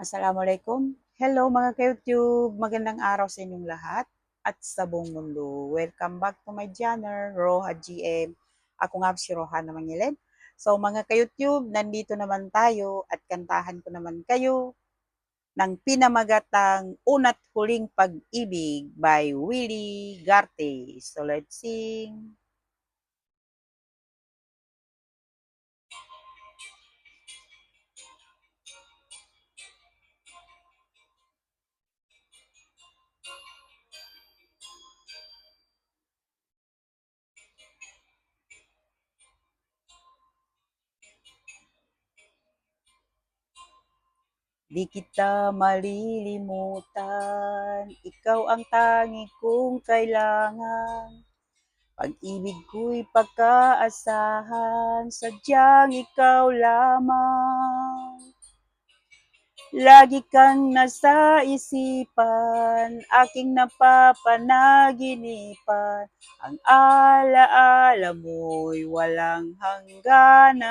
Assalamualaikum. Hello mga ka-YouTube, magandang araw sa inyong lahat at sa buong mundo. Welcome back to my channel, Roha GM. Ako nga si Roha na Mangilin. So mga ka-YouTube, nandito naman tayo at kantahan ko naman kayo ng pinamagatang Una't Huling Pag-ibig by Willie Garte. So let's sing. Di kita malilimutan, ikaw ang tangi kong kailangan. Pag-ibig ko'y pagkaasahan, sadyang ikaw lamang. Lagi kang nasa isipan, aking napapanaginipan. Ang alaala mo'y walang hangganan.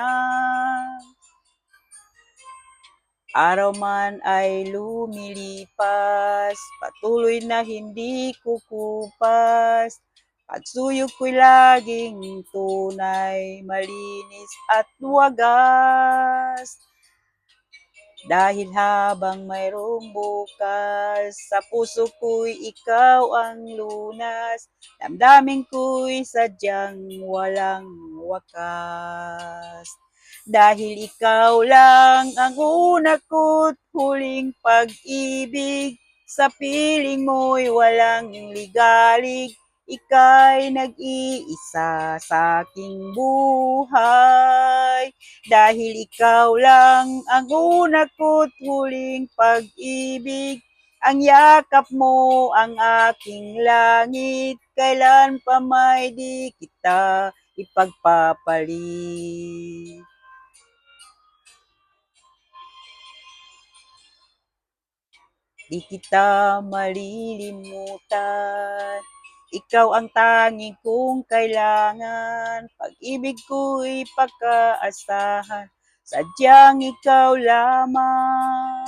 Araw man ay lumilipas, patuloy na hindi kukupas. Pagsuyok ko'y laging tunay, malinis at wagas. Dahil habang mayroong bukas, sa puso ko'y ikaw ang lunas. Damdamin ko'y sadyang walang wakas. Dahil ikaw lang ang una ko't huling pag-ibig, sa piling mo'y walang ligalig, ika'y nag-iisa sa aking buhay. Dahil ikaw lang ang una ko't huling pag-ibig, ang yakap mo ang aking langit, kailan pa may di kita ipagpapalit. Di kita malilimutan, ikaw ang tanging kong kailangan. Pag-ibig ko'y pagkaasahan, sadyang ikaw lamang.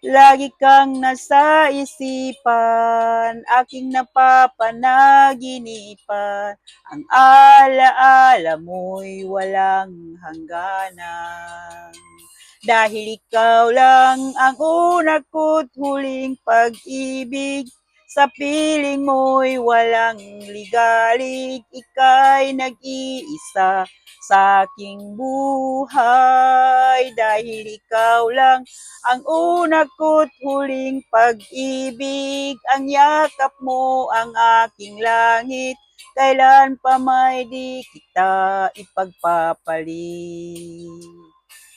Lagi kang nasa isipan, aking napapanaginipan. Ang alaala mo'y walang hangganan. Dahil ikaw lang ang una ko't huling pag-ibig, sa piling mo'y walang ligalig, ika'y nag-iisa sa aking buhay. Dahil ikaw lang ang una ko't huling pag-ibig, ang yakap mo ang aking langit, kailan pa may di kita ipagpapalit.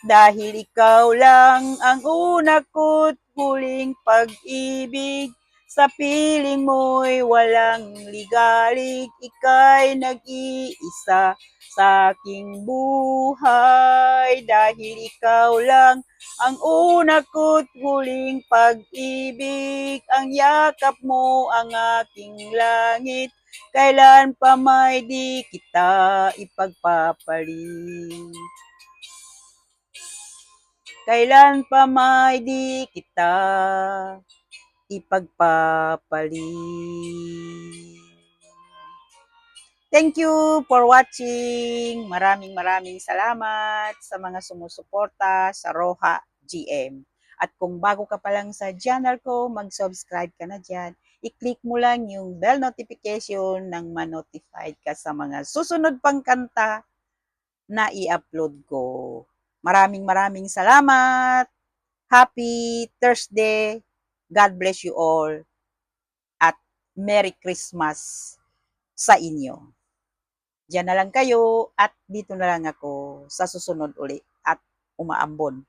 Dahil ikaw lang ang una ko't huling pag-ibig, sa piling mo'y walang ligalig, ika'y nag-iisa sa aking buhay. Dahil ikaw lang ang una ko't huling pag-ibig, ang yakap mo ang aking langit, kailan pa may di kita ipagpapalit. Kailan pa may di kita ipagpapalit. Thank you for watching. Maraming salamat sa mga sumusuporta sa Roha GM. At kung bago ka pa lang sa channel ko, mag-subscribe ka na dyan. I-click mo lang yung bell notification nang ma-notified ka sa mga susunod pang kanta na i-upload ko. Maraming salamat. Happy Thursday. God bless you all. At Merry Christmas sa inyo. Diyan na lang kayo at dito na lang ako sa susunod uli at umaambon.